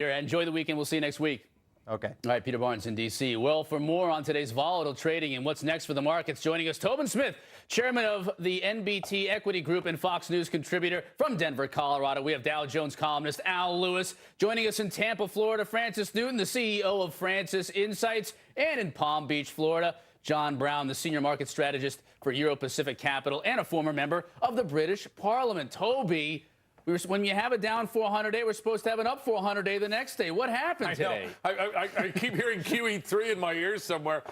Enjoy the weekend. We'll see you next week. Okay. All right, Peter Barnes in D.C. Well, for more on today's volatile trading and what's next for the markets, joining us, Tobin Smith, chairman of the NBT Equity Group and Fox News contributor from Denver, Colorado. We have Dow Jones columnist Al Lewis. Joining us in Tampa, Florida, Francis Newton, the CEO of Francis Insights. And in Palm Beach, Florida, John Brown, the senior market strategist for Euro Pacific Capital and a former member of the British Parliament. Toby, when you have a down 400 day, we're supposed to have an up 400 day the next day. What happened today? I keep hearing QE3 in my ears somewhere.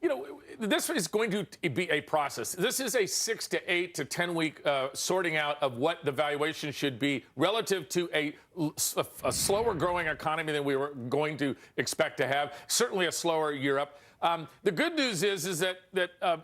You know, this is going to be a process. This is a 6 to 8 to 10 week sorting out of what the valuation should be relative to a slower growing economy than we were going to expect to have. Certainly a slower Europe. The good news is that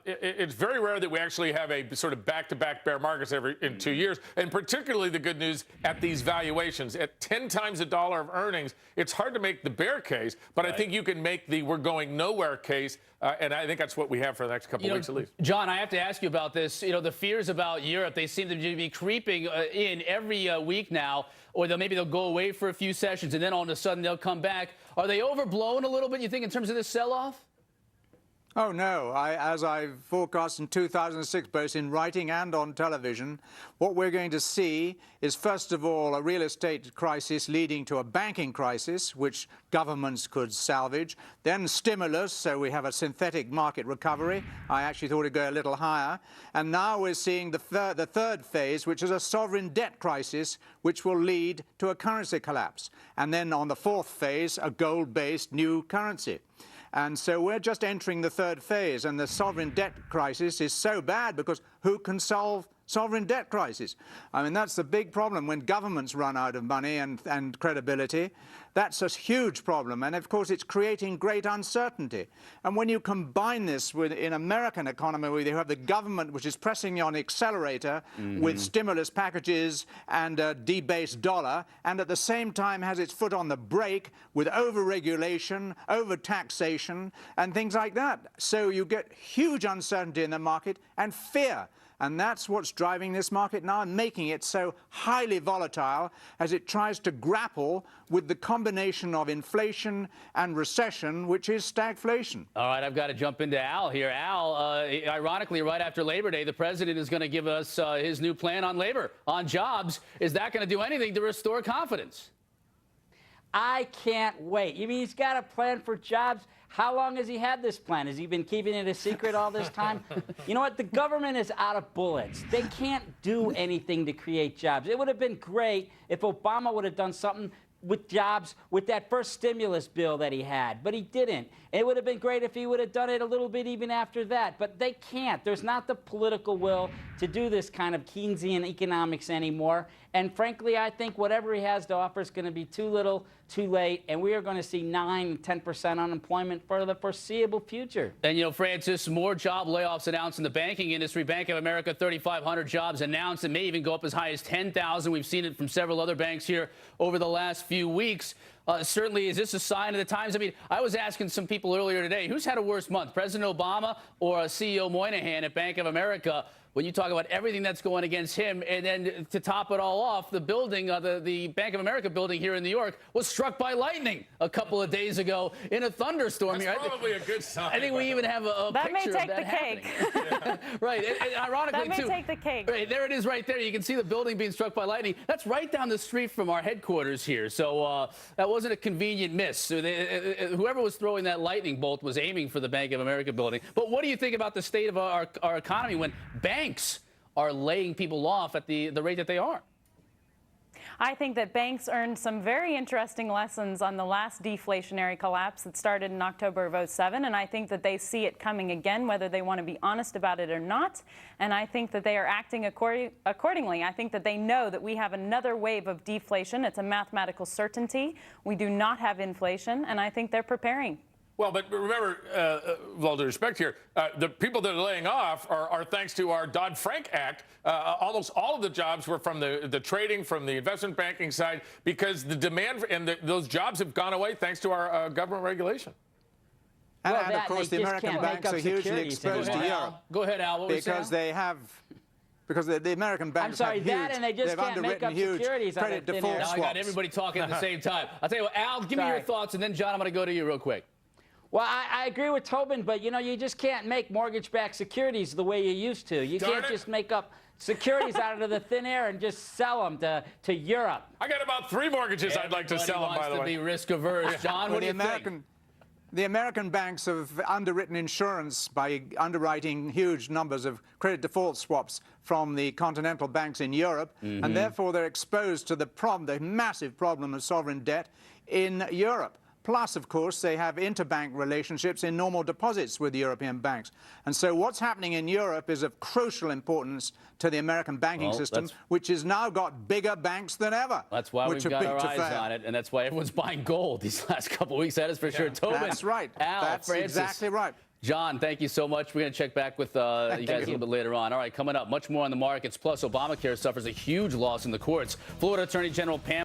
it's very rare that we actually have a sort of back-to-back bear markets in 2 years, and particularly the good news at these valuations. At 10 times a dollar of earnings, it's hard to make the bear case, but I think you can make the we're going nowhere case, and I think that's what we have for the next couple of weeks at least. John, I have to ask you about this. You know, the fears about Europe, they seem to be creeping in every week now, or maybe they'll go away for a few sessions, and then all of a sudden they'll come back. Are they overblown a little bit, you think, in terms of this sell-off? Oh, no. As I forecast in 2006, both in writing and on television, what we're going to see is, first of all, a real estate crisis leading to a banking crisis, which governments could salvage. Then stimulus, so we have a synthetic market recovery. I actually thought it'd go a little higher. And now we're seeing the third phase, which is a sovereign debt crisis, which will lead to a currency collapse. And then on the fourth phase, a gold-based new currency. And so we're just entering the third phase, and the sovereign debt crisis is so bad because who can solve sovereign debt crisis? I mean, that's the big problem when governments run out of money and credibility. That's a huge problem, and of course it's creating great uncertainty. And when you combine this with, in American economy, where you have the government which is pressing on the accelerator with stimulus packages and a debased dollar, and at the same time has its foot on the brake with over-regulation, over-taxation, and things like that. So you get huge uncertainty in the market and fear. And that's what's driving this market now and making it so highly volatile as it tries to grapple with the combination of inflation and recession, which is stagflation. All right, I've got to jump into Al here. Al, ironically, right after Labor Day, the president is going to give us his new plan on labor, on jobs. Is that going to do anything to restore confidence? I can't wait. You mean he's got a plan for jobs? How long has he had this plan? Has he been keeping it a secret all this time? You know what? The government is out of bullets. They can't do anything to create jobs. It would have been great if Obama would have done something with jobs with that first stimulus bill that he had, but he didn't. It would have been great if he would have done it a little bit even after that, but they can't. There's not the political will to do this kind of Keynesian economics anymore, and frankly, I think whatever he has to offer is going to be too little, too late, and we are going to see 9, 10% unemployment for the foreseeable future. And, you know, Francis, more job layoffs announced in the banking industry. Bank of America, 3,500 jobs announced. It may even go up as high as 10,000. We've seen it from several other banks here over the last few weeks. Certainly, is this a sign of the times? I mean, I was asking some people earlier today, who's had a worse month, President Obama or CEO Moynihan at Bank of America? When you talk about everything that's going against him, and then to top it all off, the building, the Bank of America building here in New York was struck by lightning a couple of days ago in a thunderstorm. That's probably a good sign. I think we even have a that picture may take of that the cake. happening. Right, and ironically, that may take the cake. Right, there it is right there. You can see the building being struck by lightning. That's right down the street from our headquarters here. So that wasn't a convenient miss. So whoever was throwing that lightning bolt was aiming for the Bank of America building. But what do you think about the state of our economy when banks are laying people off at the rate that they are? I think that banks earned some very interesting lessons on the last deflationary collapse that started in October of '07, and I think that they see it coming again, whether they want to be honest about it or not, and I think that they are acting accordingly. I think that they know that we have another wave of deflation. It's a mathematical certainty. We do not have inflation, and I think they're preparing. Well, but remember, with all due respect here, the people that are laying off are thanks to our Dodd-Frank Act. Almost all of the jobs were from the trading, from the investment banking side, because the demand those jobs have gone away thanks to our government regulation. And, of course, the American banks are hugely exposed to Europe. Go ahead, Al. What because they have because the American banks sorry, have that huge, and they just they've can't make underwritten up huge securities out of credit thin air. default Now I swaps. got everybody talking at the same time. I'll tell you what, Al, give me your Sorry. thoughts, and then, John, I'm going to go to you real quick. Well, I agree with Tobin, but, you just can't make mortgage-backed securities the way you used to. You Darn can't it. just make up securities out of the thin air and just sell them to Europe. I got about 3 mortgages I'd like to sell them, by the Everybody wants way. to be risk-averse. John, Well, what do you think? The American banks have underwritten insurance by underwriting huge numbers of credit default swaps from the continental banks in Europe, and therefore they're exposed to the massive problem of sovereign debt in Europe. Plus, of course, they have interbank relationships in normal deposits with European banks. And so what's happening in Europe is of crucial importance to the American banking Well, system, that's- which has now got bigger banks than ever. That's why which we've are got big our to eyes fail. on it, and that's why everyone's buying gold these last couple of weeks. That is for sure. Tobin, That's right. Al, That's Francis, exactly right. John, thank you so much. We're going to check back with you guys a little bit later on. All right, coming up, much more on the markets. Plus, Obamacare suffers a huge loss in the courts. Florida Attorney General Pam